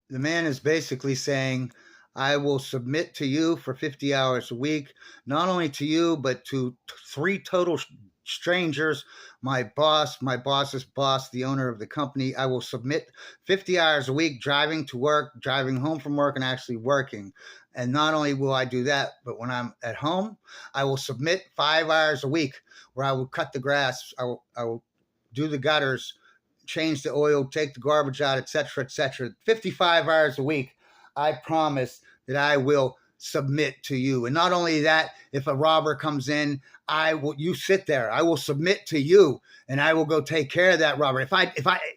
The man is basically saying, I will submit to you for 50 hours a week, not only to you, but to three total strangers, my boss's boss, the owner of the company. I will submit 50 hours a week driving to work, driving home from work, and actually working. And not only will I do that, but when I'm at home, I will submit 5 hours a week where I will cut the grass, I will do the gutters, change the oil, take the garbage out, etc., etc. 55 hours a week. I promise that I will submit to you. And not only that, if a robber comes in, I will you sit there. I will submit to you and I will go take care of that robber.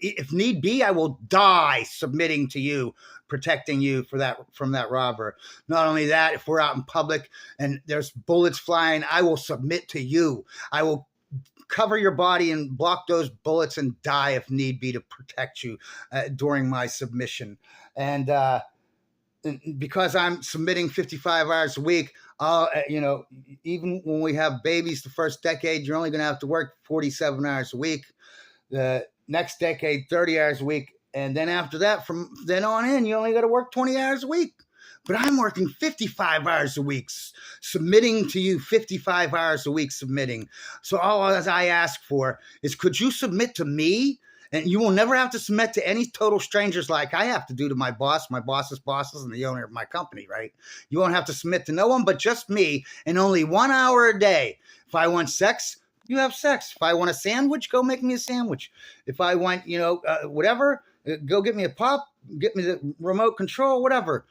If need be, I will die submitting to you, protecting you for that from that robber. Not only that, if we're out in public and there's bullets flying, I will submit to you. I will cover your body and block those bullets and die if need be to protect you during my submission. And because I'm submitting 55 hours a week, even when we have babies, the first decade, you're only going to have to work 47 hours a week. The next decade, 30 hours a week. And then after that, from then on in, you only got to work 20 hours a week. But I'm working 55 hours a week, submitting to you 55 hours a week, submitting. So all I ask for is, could you submit to me? And you will never have to submit to any total strangers like I have to do to my boss, my boss's bosses, and the owner of my company, right? You won't have to submit to no one but just me, and only 1 hour a day. If I want sex, you have sex. If I want a sandwich, go make me a sandwich. If I want, whatever, go get me a pop, get me the remote control, whatever.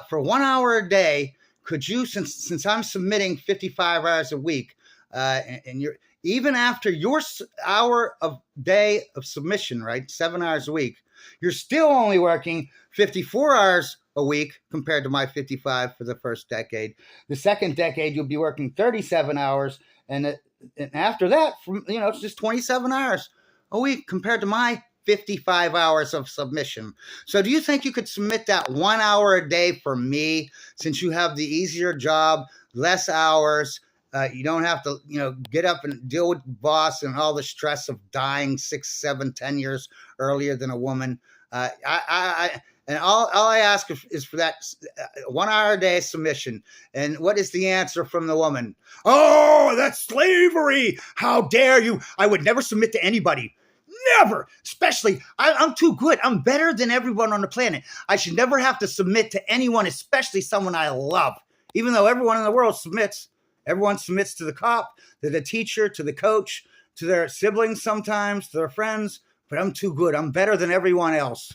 For 1 hour a day, could you, since I'm submitting 55 hours a week, and you're even after your hour of day of submission, right, 7 hours a week, you're still only working 54 hours a week compared to my 55 for the first decade. The second decade, you'll be working 37 hours, and after that, it's just 27 hours a week compared to my 55 hours of submission. So do you think you could submit that 1 hour a day for me, since you have the easier job, less hours? You don't have to, get up and deal with the boss and all the stress of dying 6, 7, 10 years earlier than a woman. And all I ask is for that 1 hour a day submission. And what is the answer from the woman? Oh, that's slavery. How dare you? I would never submit to anybody. Never. Especially, I'm too good. I'm better than everyone on the planet. I should never have to submit to anyone, especially someone I love. Even though everyone in the world submits. Everyone submits to the cop, to the teacher, to the coach, to their siblings sometimes, to their friends. But I'm too good. I'm better than everyone else.